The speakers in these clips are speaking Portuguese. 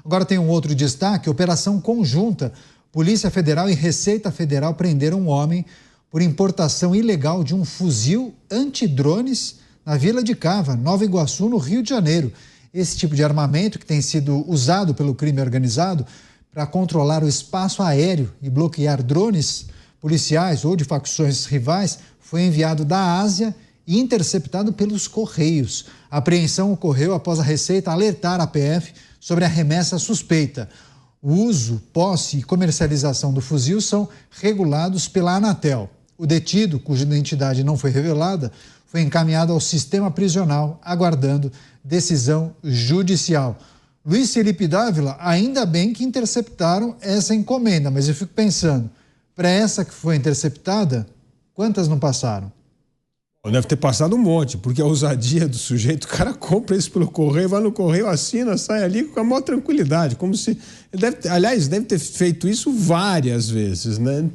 Agora tem um outro destaque: operação conjunta. Polícia Federal e Receita Federal prenderam um homem por importação ilegal de um fuzil antidrones na Vila de Cava, Nova Iguaçu, no Rio de Janeiro. Esse tipo de armamento, que tem sido usado pelo crime organizado para controlar o espaço aéreo e bloquear drones policiais ou de facções rivais, foi enviado da Ásia e interceptado pelos Correios. A apreensão ocorreu após a Receita alertar a PF sobre a remessa suspeita. O uso, posse e comercialização do fuzil são regulados pela Anatel. O detido, cuja identidade não foi revelada, foi encaminhado ao sistema prisional, aguardando decisão judicial. Luiz Felipe Dávila, ainda bem que interceptaram essa encomenda, mas eu fico pensando, para essa que foi interceptada, quantas não passaram? Deve ter passado um monte, porque a ousadia do sujeito, o cara compra isso pelo correio, vai no correio, assina, sai ali com a maior tranquilidade, como se... Aliás, deve ter feito isso várias vezes, né?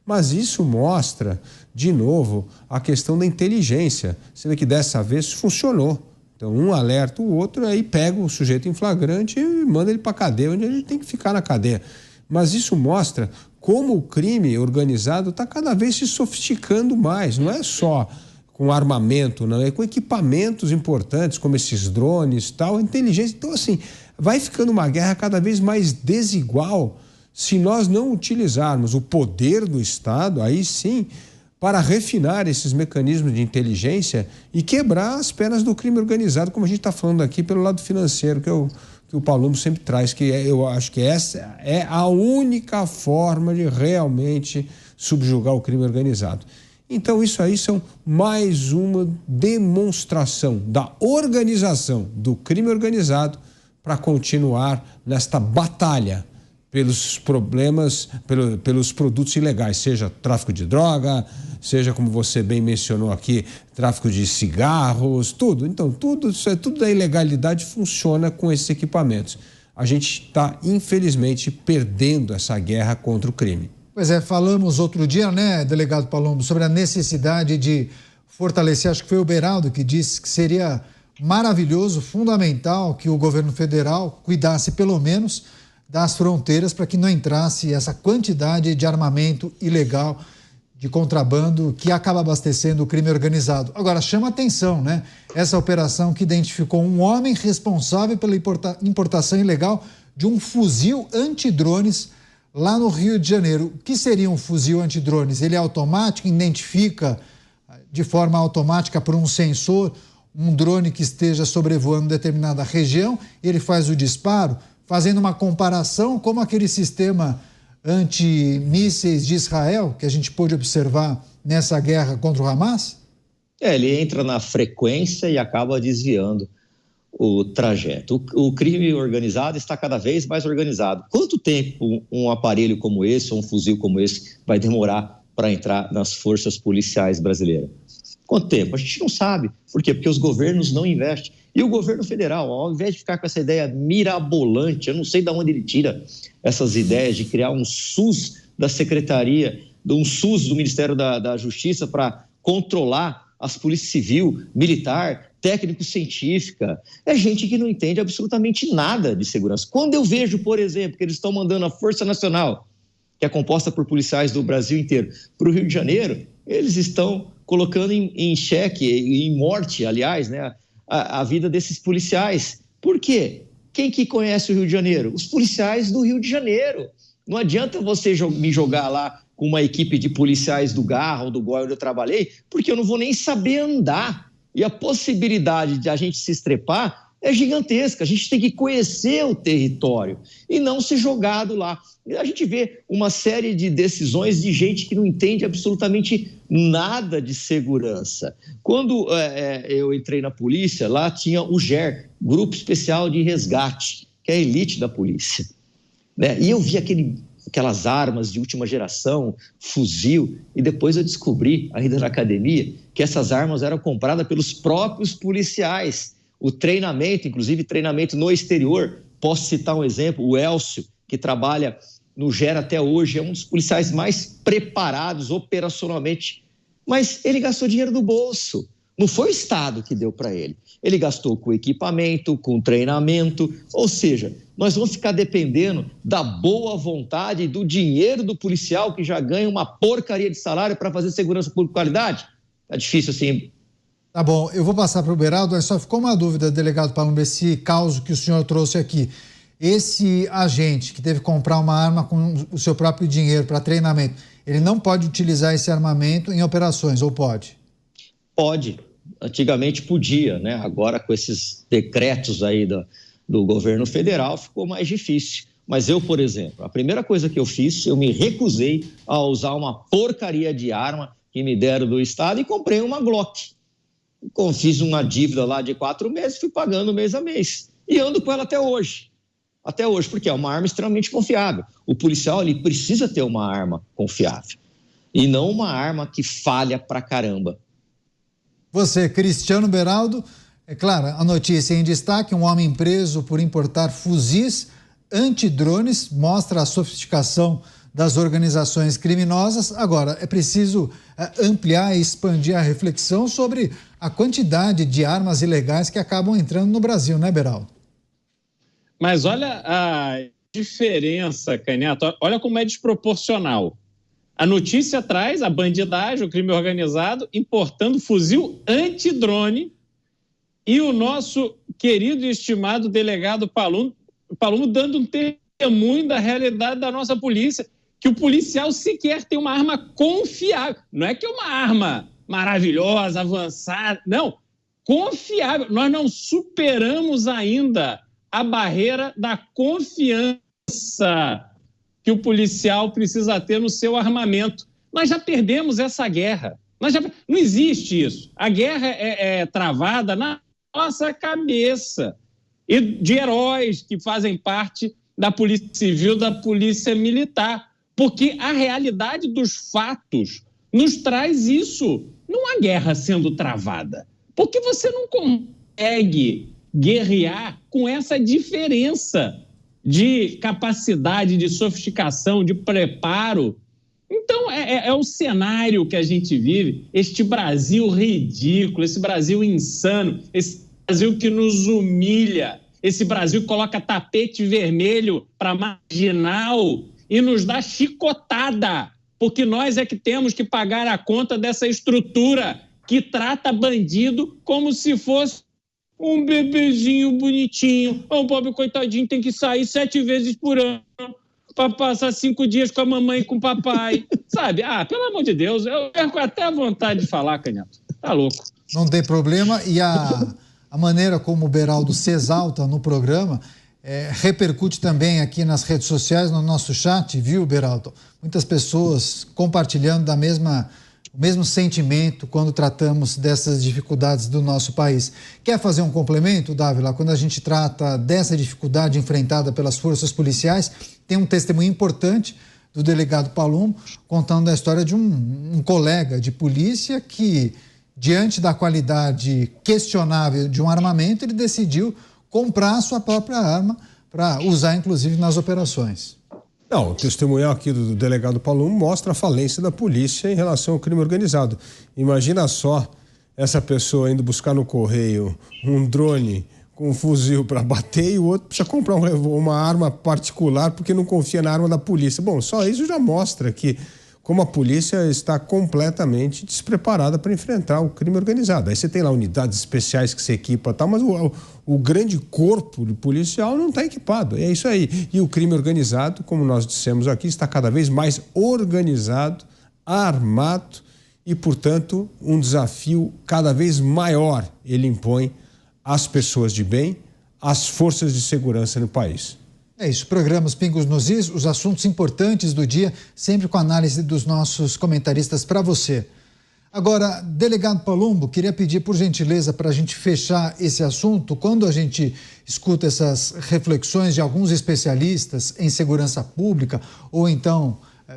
Mas isso mostra, de novo, a questão da inteligência. Você vê que dessa vez funcionou. Então, um alerta o outro, aí pega o sujeito em flagrante e manda ele para a cadeia, onde ele tem que ficar na cadeia. Mas isso mostra como o crime organizado está cada vez se sofisticando mais, não é só com armamento, não é com equipamentos importantes como esses drones, tal, inteligência. Então, assim, vai ficando uma guerra cada vez mais desigual se nós não utilizarmos o poder do Estado, aí sim, para refinar esses mecanismos de inteligência e quebrar as pernas do crime organizado, como a gente está falando aqui pelo lado financeiro, que o Palumbo sempre traz, eu acho que essa é a única forma de realmente subjugar o crime organizado. Então, isso aí são mais uma demonstração da organização do crime organizado para continuar nesta batalha pelos problemas, pelos produtos ilegais, seja tráfico de droga, seja, como você bem mencionou aqui, tráfico de cigarros, tudo. Então, tudo da ilegalidade funciona com esses equipamentos. A gente está, infelizmente, perdendo essa guerra contra o crime. Pois é, falamos outro dia, né, delegado Palumbo, sobre a necessidade de fortalecer, acho que foi o Beraldo que disse que seria maravilhoso, fundamental que o governo federal cuidasse pelo menos das fronteiras para que não entrasse essa quantidade de armamento ilegal, de contrabando, que acaba abastecendo o crime organizado. Agora, chama atenção, né? Essa operação que identificou um homem responsável pela importação ilegal de um fuzil antidrones lá no Rio de Janeiro. O que seria um fuzil antidrones? Ele é automático, identifica de forma automática por um sensor um drone que esteja sobrevoando determinada região, ele faz o disparo, fazendo uma comparação como aquele sistema antimísseis de Israel, que a gente pôde observar nessa guerra contra o Hamas? Ele entra na frequência e acaba desviando o trajeto. O crime organizado está cada vez mais organizado. Quanto tempo um aparelho como esse, ou um fuzil como esse, vai demorar para entrar nas forças policiais brasileiras? Quanto tempo? A gente não sabe. Por quê? Porque os governos não investem. E o governo federal, ao invés de ficar com essa ideia mirabolante, eu não sei de onde ele tira essas ideias de criar um SUS da Secretaria, um SUS do Ministério da Justiça para controlar as polícias civil, militar, técnico-científica. É gente que não entende absolutamente nada de segurança. Quando eu vejo, por exemplo, que eles estão mandando a Força Nacional, que é composta por policiais do Brasil inteiro, para o Rio de Janeiro, eles estão colocando em xeque, em morte, aliás, né, a vida desses policiais. Por quê? Quem que conhece o Rio de Janeiro? Os policiais do Rio de Janeiro. Não adianta você me jogar lá com uma equipe de policiais do Garra ou do GOI onde eu trabalhei, porque eu não vou nem saber andar. E a possibilidade de a gente se estrepar é gigantesca. A gente tem que conhecer o território e não ser jogado lá. A gente vê uma série de decisões de gente que não entende absolutamente nada de segurança. Quando eu entrei na polícia, lá tinha o GER, Grupo Especial de Resgate, que é a elite da polícia, né? E eu vi aquelas armas de última geração, fuzil, e depois eu descobri, ainda na academia, que essas armas eram compradas pelos próprios policiais. O treinamento, inclusive treinamento no exterior, posso citar um exemplo, o Elcio, que trabalha no GER até hoje, é um dos policiais mais preparados operacionalmente, mas ele gastou dinheiro do bolso. Não foi o Estado que deu para ele. Ele gastou com equipamento, com treinamento, ou seja, nós vamos ficar dependendo da boa vontade e do dinheiro do policial que já ganha uma porcaria de salário para fazer segurança pública de qualidade? Tá difícil assim. Tá bom, eu vou passar para o Beraldo, mas só ficou uma dúvida, delegado Palumbo, esse caso que o senhor trouxe aqui. Esse agente que teve que comprar uma arma com o seu próprio dinheiro para treinamento, ele não pode utilizar esse armamento em operações, ou pode? Pode. Antigamente podia, né? Agora com esses decretos aí do governo federal ficou mais difícil. Mas eu, por exemplo, a primeira coisa que eu fiz, eu me recusei a usar uma porcaria de arma que me deram do Estado e comprei uma Glock. Fiz uma dívida lá de 4 meses, fui pagando mês a mês. E ando com ela até hoje. Até hoje, porque é uma arma extremamente confiável. O policial, ele precisa ter uma arma confiável. E não uma arma que falha pra caramba. Você, Cristiano Beraldo, é claro, a notícia em destaque, um homem preso por importar fuzis antidrones, mostra a sofisticação das organizações criminosas. Agora, é preciso ampliar e expandir a reflexão sobre a quantidade de armas ilegais que acabam entrando no Brasil, né, Beraldo? Mas olha a diferença, Canhoto, olha como é desproporcional. A notícia traz a bandidagem, o crime organizado, importando fuzil antidrone, e o nosso querido e estimado delegado Palumbo dando um testemunho da realidade da nossa polícia, que o policial sequer tem uma arma confiável. Não é que é uma arma maravilhosa, avançada, não, confiável. Nós não superamos ainda a barreira da confiança que o policial precisa ter no seu armamento. Nós já perdemos essa guerra. Não existe isso. A guerra é travada na nossa cabeça. E de heróis que fazem parte da Polícia Civil, da Polícia Militar. Porque a realidade dos fatos nos traz isso. Não há guerra sendo travada. Porque você não consegue guerrear com essa diferença de capacidade, de sofisticação, de preparo. Então, é o cenário que a gente vive, este Brasil ridículo, esse Brasil insano, esse Brasil que nos humilha, esse Brasil que coloca tapete vermelho para marginal e nos dá chicotada, porque nós é que temos que pagar a conta dessa estrutura que trata bandido como se fosse um bebezinho bonitinho. O pobre coitadinho tem que sair 7 vezes por ano para passar 5 dias com a mamãe e com o papai. Sabe? Pelo amor de Deus, eu perco até a vontade de falar, Canhoto. Tá louco. Não tem problema. E a maneira como o Beraldo se exalta no programa repercute também aqui nas redes sociais, no nosso chat, viu, Beraldo? Muitas pessoas compartilhando o mesmo sentimento quando tratamos dessas dificuldades do nosso país. Quer fazer um complemento, Dávila? Quando a gente trata dessa dificuldade enfrentada pelas forças policiais, tem um testemunho importante do delegado Palumbo contando a história de um colega de polícia que, diante da qualidade questionável de um armamento, ele decidiu comprar a sua própria arma para usar, inclusive, nas operações. Não, o testemunhal aqui do delegado Palumbo mostra a falência da polícia em relação ao crime organizado. Imagina só essa pessoa indo buscar no correio um drone com um fuzil para bater e o outro precisa comprar uma arma particular porque não confia na arma da polícia. Bom, só isso já mostra que como a polícia está completamente despreparada para enfrentar o crime organizado. Aí você tem lá unidades especiais que se equipa e tal, mas o grande corpo de policial não está equipado. É isso aí. E o crime organizado, como nós dissemos aqui, está cada vez mais organizado, armado e, portanto, um desafio cada vez maior ele impõe às pessoas de bem, às forças de segurança no país. É isso, programas Pingos nos Is, os assuntos importantes do dia, sempre com análise dos nossos comentaristas para você. Agora, delegado Palumbo, queria pedir por gentileza para a gente fechar esse assunto. Quando a gente escuta essas reflexões de alguns especialistas em segurança pública ou então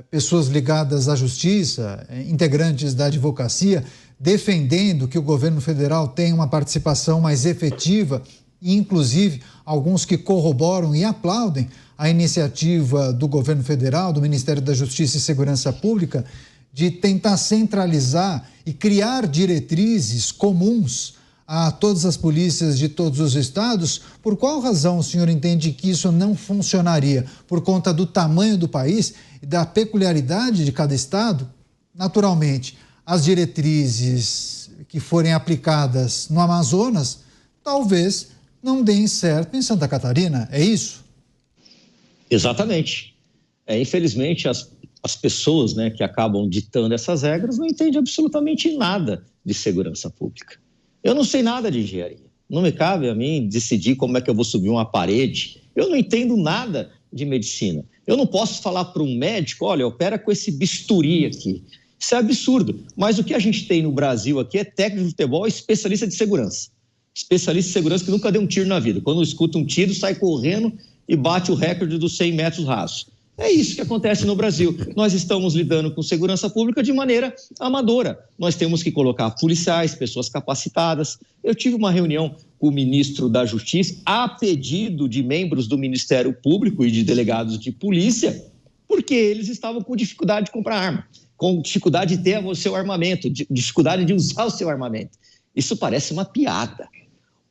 pessoas ligadas à justiça, integrantes da advocacia, defendendo que o governo federal tenha uma participação mais efetiva, e inclusive alguns que corroboram e aplaudem a iniciativa do governo federal, do Ministério da Justiça e Segurança Pública, de tentar centralizar e criar diretrizes comuns a todas as polícias de todos os estados. Por qual razão o senhor entende que isso não funcionaria? Por conta do tamanho do país e da peculiaridade de cada estado? Naturalmente, as diretrizes que forem aplicadas no Amazonas talvez não deem certo em Santa Catarina, é isso? Exatamente. Infelizmente, as pessoas, né, que acabam ditando essas regras não entendem absolutamente nada de segurança pública. Eu não sei nada de engenharia. Não me cabe a mim decidir como é que eu vou subir uma parede. Eu não entendo nada de medicina. Eu não posso falar para um médico, olha, opera com esse bisturi aqui. Isso é absurdo. Mas o que a gente tem no Brasil aqui é técnico de futebol e especialista de segurança. Especialista de segurança que nunca deu um tiro na vida. Quando escuta um tiro, sai correndo e bate o recorde dos 100 metros rasos. É isso que acontece no Brasil. Nós estamos lidando com segurança pública de maneira amadora. Nós temos que colocar policiais, pessoas capacitadas. Eu tive uma reunião com o ministro da Justiça, a pedido de membros do Ministério Público e de delegados de polícia, porque eles estavam com dificuldade de comprar arma, com dificuldade de ter o seu armamento, dificuldade de usar o seu armamento. Isso parece uma piada.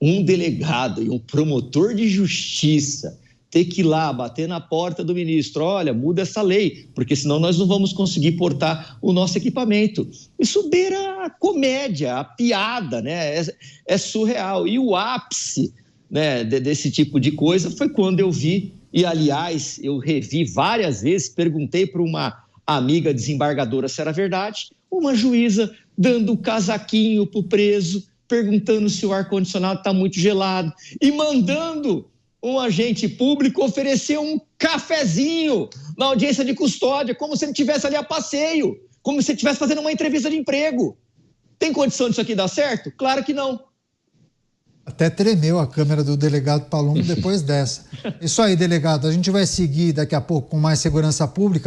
Um delegado e um promotor de justiça ter que ir lá, bater na porta do ministro, olha, muda essa lei, porque senão nós não vamos conseguir portar o nosso equipamento. Isso beira a comédia, a piada, né? É surreal. E o ápice, né, desse tipo de coisa foi quando eu vi, e aliás, eu revi várias vezes, perguntei para uma amiga desembargadora se era verdade, uma juíza dando o casaquinho para o preso, perguntando se o ar-condicionado está muito gelado e mandando um agente público oferecer um cafezinho na audiência de custódia, como se ele estivesse ali a passeio, como se ele estivesse fazendo uma entrevista de emprego. Tem condição disso aqui dar certo? Claro que não. Até tremeu a câmera do delegado Palumbo depois dessa. Isso aí, delegado, a gente vai seguir daqui a pouco com mais segurança pública.